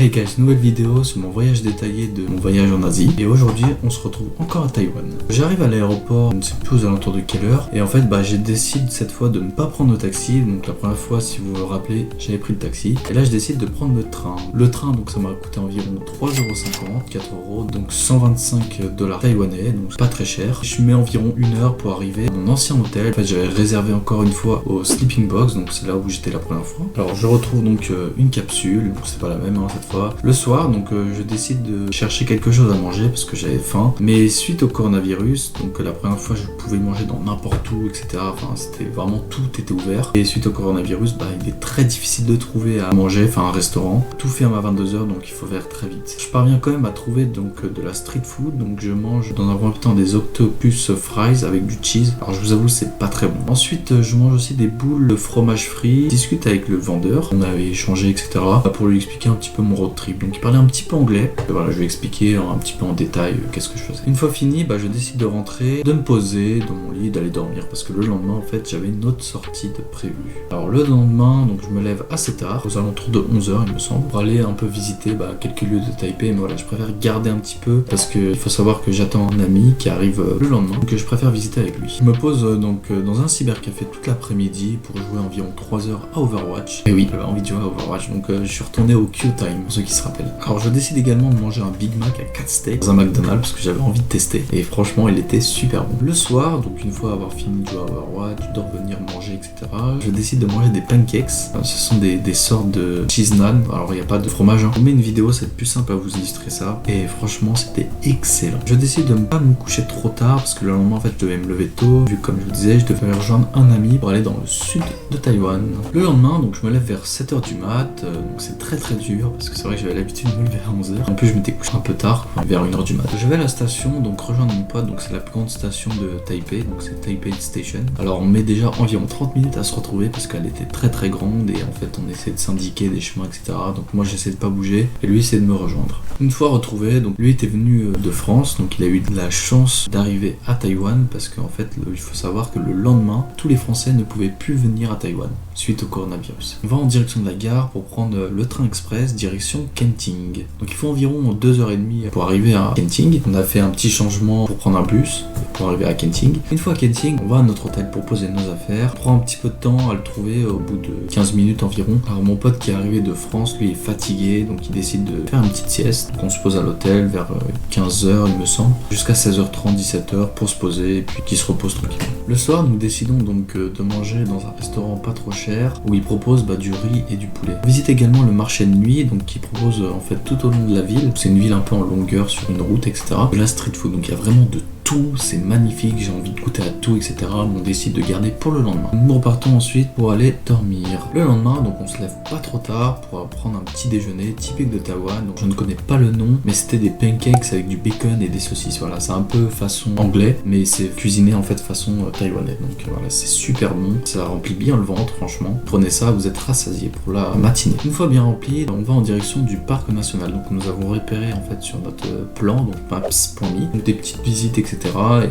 Hey guys, nouvelle vidéo sur mon voyage détaillé de mon voyage en Asie. Et aujourd'hui, on se retrouve encore à Taïwan. J'arrive à l'aéroport, je ne sais plus aux alentours de quelle heure. Et en fait, j'ai décidé cette fois de ne pas prendre le taxi. Donc la première fois, si vous vous rappelez, j'avais pris le taxi. Et là, je décide de prendre le train. Le train, donc ça m'a coûté environ 3,50€, 4€, donc 125 $ taïwanais. Donc pas très cher. Je mets environ 1 heure pour arriver à mon ancien hôtel. En fait, j'avais réservé encore une fois au Sleeping Box. Donc c'est là où j'étais la première fois. Alors je retrouve donc une capsule. Donc c'est pas la même cette fois. Le soir, donc je décide de chercher quelque chose à manger parce que j'avais faim. Mais suite au coronavirus, donc la première fois je pouvais manger dans n'importe où, etc. Enfin, c'était vraiment tout était ouvert. Et suite au coronavirus, il est très difficile de trouver à manger, enfin un restaurant. Tout ferme à 22h, donc il faut faire très vite. Je parviens quand même à trouver donc de la street food. Donc je mange dans un premier temps des octopus fries avec du cheese. Alors je vous avoue, c'est pas très bon. Ensuite, je mange aussi des boules de fromage frit. Je discute avec le vendeur. On avait échangé, etc. pour lui expliquer un petit peu mon road trip. Donc il parlait un petit peu anglais. Et voilà, je vais expliquer un petit peu en détail qu'est-ce que je faisais. Une fois fini, je décide de rentrer, de me poser dans mon lit, d'aller dormir parce que le lendemain en fait j'avais une autre sortie de prévue. Alors le lendemain, donc je me lève assez tard, aux alentours de 11h il me semble, pour aller un peu visiter quelques lieux de Taipei. Mais voilà, je préfère garder un petit peu parce qu'il faut savoir que j'attends un ami qui arrive le lendemain, donc je préfère visiter avec lui. Je me pose donc dans un cybercafé toute l'après-midi pour jouer environ 3 heures à Overwatch. Et oui, j'avais envie de jouer à Overwatch, donc je suis retourné au Q-Time, pour ceux qui se rappellent. Alors je décide également de manger un Big Mac à 4 steaks dans un McDonald's parce que j'avais envie de tester. Et franchement, il était super bon. Le soir, donc une fois avoir fini de jouer à Overwatch, de revenir manger, etc., je décide de manger des pancakes. Ce sont des sortes de cheese naan. Alors il n'y a pas de fromage. Je vous mets une vidéo, c'est plus simple à vous illustrer ça. Et franchement, c'était excellent. Je décide de ne pas me coucher trop tard parce que le lendemain, en fait, je devais me lever tôt. Vu comme je vous disais, je devais rejoindre un ami pour aller dans le sud de Taïwan. Le lendemain, donc je me lève vers 7h du mat. Donc c'est très très dur parce que c'est vrai que j'avais l'habitude de me lever à 11h. En plus, je m'étais couché un peu tard, vers 1h du mat. Je vais à la station, donc rejoindre mon pote. Donc c'est la plus grande station de Taipei, donc c'est Taipei Station. Alors on met déjà environ 30 minutes à se retrouver parce qu'elle était très très grande et en fait on essaie de s'indiquer des chemins, etc. Donc moi j'essaie de pas bouger et lui essaie de me rejoindre. Une fois retrouvé, donc lui était venu de France, donc il a eu de la chance d'arriver à Taïwan parce qu'en fait il faut savoir que le lendemain tous les Français ne pouvaient plus venir à Taïwan suite au coronavirus. On va en direction de la gare pour prendre le train express direction Kenting. Donc il faut environ 2h30 pour arriver à Kenting. On a fait un petit changement pour prendre un bus pour arriver à Kenting. Une fois à Kenting, on va à notre hôtel pour poser nos affaires. On prend un petit peu de temps à le trouver au bout de 15 minutes environ. Alors mon pote qui est arrivé de France, lui est fatigué, donc il décide de faire une petite sieste. Donc on se pose à l'hôtel vers 15h il me semble, jusqu'à 16h30, 17h pour se poser et puis qu'il se repose tranquillement. Le soir, nous décidons donc de manger dans un restaurant pas trop cher où il propose du riz et du poulet. On visite également le marché de nuit, donc qui propose en fait tout au long de la ville. C'est une ville un peu en longueur sur une route, etc. De la street food, donc il y a vraiment de tout, c'est magnifique, j'ai envie de goûter à tout, etc. Mais on décide de garder pour le lendemain. Nous repartons ensuite pour aller dormir. Le lendemain, donc on se lève pas trop tard pour prendre un petit déjeuner typique de Taïwan. Donc je ne connais pas le nom, mais c'était des pancakes avec du bacon et des saucisses. Voilà, c'est un peu façon anglais, mais c'est cuisiné en fait façon taïwanais. Donc voilà, c'est super bon, ça remplit bien le ventre, franchement. Prenez ça, vous êtes rassasié pour la matinée. Une fois bien rempli, on va en direction du parc national. Donc nous avons repéré en fait sur notre plan, donc maps.me, donc des petites visites, etc.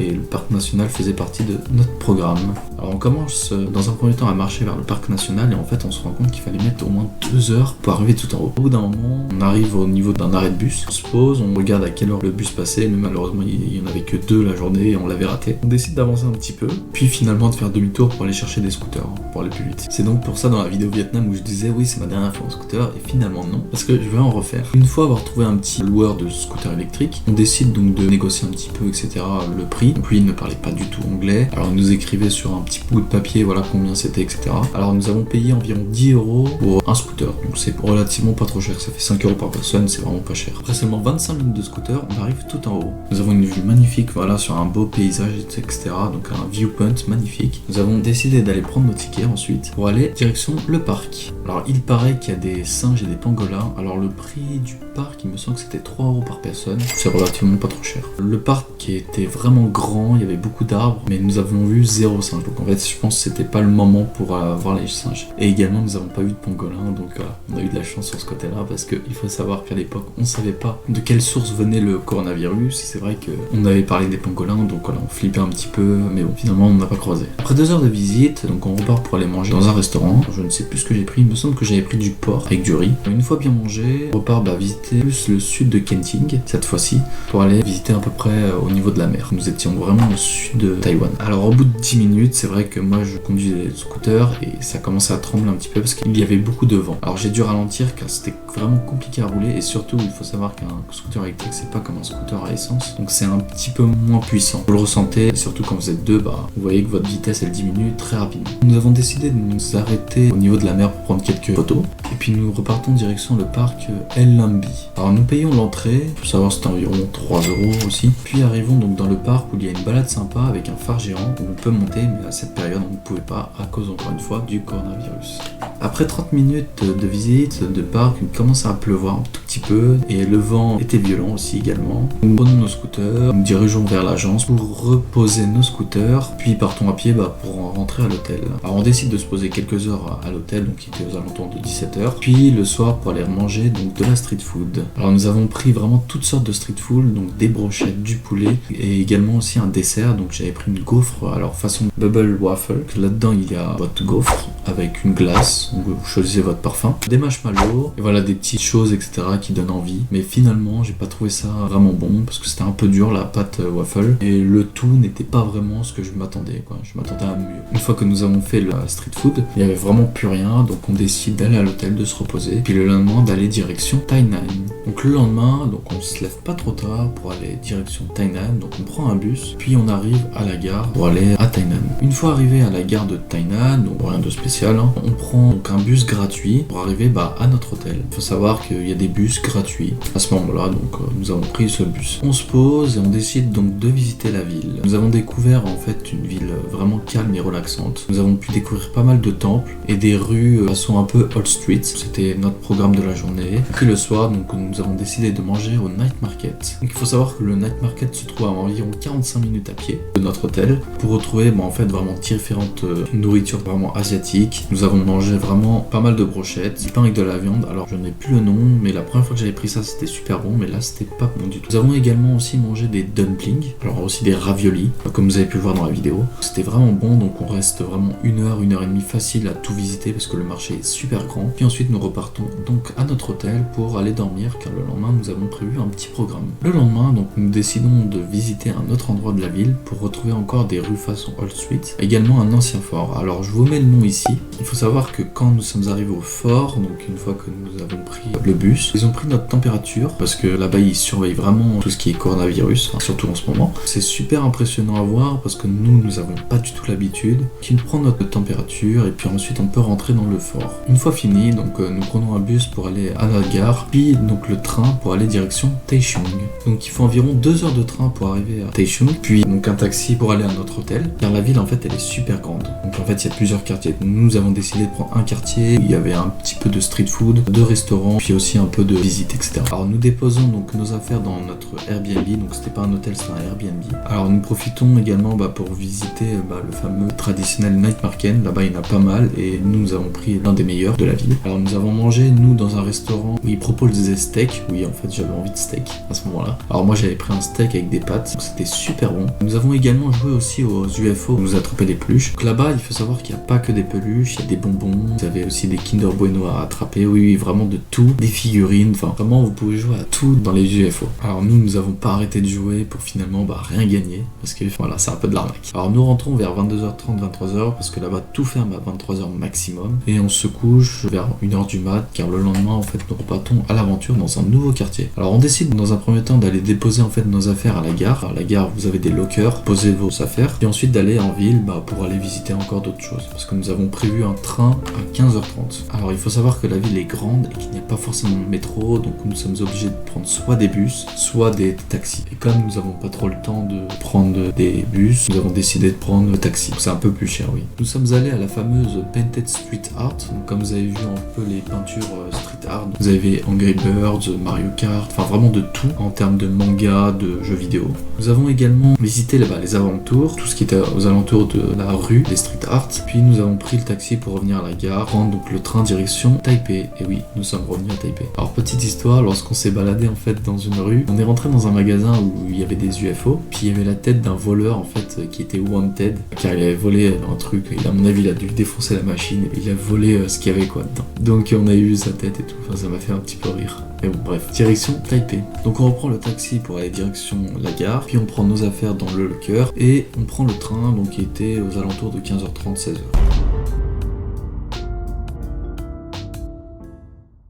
Et le parc national faisait partie de notre programme. Alors on commence dans un premier temps à marcher vers le parc national et en fait on se rend compte qu'il fallait mettre au moins 2 heures pour arriver tout en haut. Au bout d'un moment, on arrive au niveau d'un arrêt de bus, on se pose, on regarde à quelle heure le bus passait, mais malheureusement il y en avait que 2 la journée et on l'avait raté. On décide d'avancer un petit peu, puis finalement de faire demi-tour pour aller chercher des scooters, pour aller plus vite. C'est donc pour ça dans la vidéo Vietnam où je disais oui c'est ma dernière fois en scooter et finalement non, parce que je vais en refaire. Une fois avoir trouvé un petit loueur de scooter électrique, on décide donc de négocier un petit peu, etc. le prix. Donc lui il ne parlait pas du tout anglais, alors il nous écrivait sur un petit bout de papier voilà combien c'était, etc. Alors nous avons payé environ 10€ pour un scooter, donc c'est relativement pas trop cher, ça fait 5€ par personne, c'est vraiment pas cher. Après seulement 25 minutes de scooter, on arrive tout en haut. Nous avons une vue magnifique, voilà, sur un beau paysage, etc. Donc un viewpoint magnifique. Nous avons décidé d'aller prendre nos tickets ensuite pour aller direction le parc. Alors il paraît qu'il y a des singes et des pangolins, alors le prix du parc, il me semble que c'était 3 € par personne. C'est relativement pas trop cher. Le parc qui était vraiment grand, il y avait beaucoup d'arbres, mais nous avons vu 0 singe. Donc en fait, je pense que c'était pas le moment pour voir les singes. Et également, nous avons pas eu de pangolin, donc on a eu de la chance sur ce côté-là, parce qu'il faut savoir qu'à l'époque, on savait pas de quelle source venait le coronavirus. C'est vrai qu'on avait parlé des pangolins, donc voilà, on flippait un petit peu, mais bon, finalement, on n'a pas croisé. Après 2 heures de visite, donc on repart pour aller manger dans un restaurant. Je ne sais plus ce que j'ai pris, il me semble que j'avais pris du porc avec du riz. Une fois bien mangé, on repart visiter plus le sud de Kenting, cette fois-ci, pour aller visiter à peu près au niveau de la mer. Nous étions vraiment au sud de Taïwan. Alors au bout de 10 minutes, c'est vrai que moi je conduisais le scooter et ça commençait à trembler un petit peu parce qu'il y avait beaucoup de vent. Alors j'ai dû ralentir car c'était vraiment compliqué à rouler et surtout il faut savoir qu'un scooter électrique c'est pas comme un scooter à essence, donc c'est un petit peu moins puissant. Vous le ressentez, et surtout quand vous êtes deux, vous voyez que votre vitesse elle diminue très rapidement. Nous avons décidé de nous arrêter au niveau de la mer pour prendre quelques photos et puis nous repartons direction le parc El Lambi. Alors nous payons l'entrée, il faut savoir c'était environ 3 € aussi, puis arrivons donc dans le parc où il y a une balade sympa avec un phare géant où on peut monter, mais à cette période on ne pouvait pas à cause encore une fois du coronavirus. Après 30 minutes de visite de parc, il commence à pleuvoir un tout petit peu et le vent était violent aussi également. Nous prenons nos scooters, nous dirigeons vers l'agence pour reposer nos scooters, puis partons à pied pour rentrer à l'hôtel. Alors on décide de se poser quelques heures à l'hôtel, donc qui était aux alentours de 17h, puis le soir pour aller manger donc de la street food. Alors nous avons pris vraiment toutes sortes de street food, donc des brochettes, du poulet et également aussi un dessert, donc j'avais pris une gaufre, alors façon bubble waffle, là-dedans il y a votre gaufre avec une glace, donc vous choisissez votre parfum, des marshmallows, et voilà des petites choses etc qui donnent envie, mais finalement j'ai pas trouvé ça vraiment bon parce que c'était un peu dur la pâte waffle et le tout n'était pas vraiment ce que je m'attendais quoi, je m'attendais à mieux. Une fois que nous avons fait la street food, il y avait vraiment plus rien, donc on décide d'aller à l'hôtel, de se reposer, puis le lendemain d'aller direction Tainan. Donc le lendemain, donc on se lève pas trop tard pour aller direction Tainan, donc on prend un bus, puis on arrive à la gare pour aller à Tainan. Une fois arrivé à la gare de Tainan, donc rien de spécial, on prend donc un bus gratuit pour arriver à notre hôtel. Il faut savoir qu'il y a des bus gratuits à ce moment-là, donc nous avons pris ce bus. On se pose et on décide donc de visiter la ville. Nous avons découvert en fait une ville vraiment calme et relaxante. Nous avons pu découvrir pas mal de temples et des rues façon un peu old street. C'était notre programme de la journée. Puis le soir, donc nous avons décidé de manger au night market. Donc il faut savoir que le night market se trouve à environ 45 minutes à pied de notre hôtel pour retrouver en fait vraiment différentes nourritures vraiment asiatiques. Nous avons mangé vraiment pas mal de brochettes, du pain avec de la viande. Alors je n'ai plus le nom, mais la première fois que j'avais pris ça c'était super bon, mais là c'était pas bon du tout. Nous avons également aussi mangé des dumplings, alors aussi des raviolis, comme vous avez pu le voir dans la vidéo. C'était vraiment bon, donc on reste vraiment 1 heure et demie facile à tout visiter parce que le marché est super grand. Puis ensuite nous repartons donc à notre hôtel pour aller dormir car le lendemain nous avons prévu un petit programme. Le lendemain donc nous décidons de visiter un autre endroit de la ville pour retrouver encore des rues façon old street, également un ancien fort. Alors je vous mets le nom ici. Il faut savoir que quand nous sommes arrivés au fort, donc une fois que nous avons pris le bus, ils ont pris notre température parce que là-bas ils surveillent vraiment tout ce qui est coronavirus, surtout en ce moment. C'est super impressionnant à voir parce que nous avons pas du tout l'habitude. Ils prennent notre température et puis ensuite on peut rentrer dans le fort. Une fois fini, donc nous prenons un bus pour aller à la gare, puis donc le train pour aller direction Taichung. Donc il faut environ 2 heures de train pour arriver à Taichung, puis donc un taxi pour aller à notre hôtel, car la ville en fait elle est super grande. Donc en fait il y a plusieurs quartiers. Nous avons décidé de prendre un quartier où il y avait un petit peu de street food, de restaurants, puis aussi un peu de visite, etc. Alors nous déposons donc nos affaires dans notre Airbnb, donc c'était pas un hôtel, c'était un Airbnb. Alors nous profitons également pour visiter le fameux traditionnel night market. Là-bas il y en a pas mal et nous avons pris l'un des meilleurs de la ville. Alors nous avons mangé nous dans un restaurant où ils proposent des steaks. Oui en fait j'avais envie de steak à ce moment-là. Alors moi j'avais pris un steak avec des pâtes, donc c'était super bon. Nous avons également joué aussi aux UFO, où nous attrapé des peluches. Donc là-bas il faut savoir qu'il n'y a pas que des peluches, il y a des bonbons, vous avez aussi des Kinder Bueno à attraper, oui vraiment de tout, des figurines, enfin vraiment vous pouvez jouer à tout dans les UFO. Alors nous avons pas arrêté de jouer pour finalement rien gagner, parce que voilà c'est un peu de l'arnaque. Alors nous rentrons vers 22h30, 23h, parce que là-bas tout ferme à 23h maximum, et on se couche vers 1h du mat, car le lendemain en fait nous repartons à l'aventure dans un nouveau quartier. Alors on décide dans un premier temps d'aller déposer en fait nos affaires à la gare. À la gare vous avez des lockers, posez vos affaires, puis ensuite d'aller en ville pour aller visiter encore d'autres choses, parce que nous avons prévu un train 15h30. Alors il faut savoir que la ville est grande et qu'il n'y a pas forcément de métro, donc nous sommes obligés de prendre soit des bus, soit des taxis. Et comme nous n'avons pas trop le temps de prendre des bus, nous avons décidé de prendre le taxi. C'est un peu plus cher, oui. Nous sommes allés à la fameuse Painted Street Art, donc comme vous avez vu un peu les peintures street art, vous avez Angry Birds, Mario Kart, enfin vraiment de tout en termes de manga, de jeux vidéo. Nous avons également visité les alentours, tout ce qui était aux alentours de la rue, des street art, puis nous avons pris le taxi pour revenir à la gare, prendre donc le train direction Taipei. Et oui, nous sommes revenus à Taipei. Alors petite histoire, lorsqu'on s'est baladé en fait dans une rue, on est rentré dans un magasin où il y avait des UFO, puis il y avait la tête d'un voleur en fait qui était wanted, car il avait volé un truc, à mon avis il a dû défoncer la machine, et il a volé ce qu'il y avait quoi dedans. Donc on a eu sa tête et tout, enfin ça m'a fait un petit peu rire. Mais bon bref, direction Taipei. Donc on reprend le taxi pour aller direction la gare, puis on prend nos affaires dans le locker, et on prend le train donc qui était aux alentours de 15h30, 16h.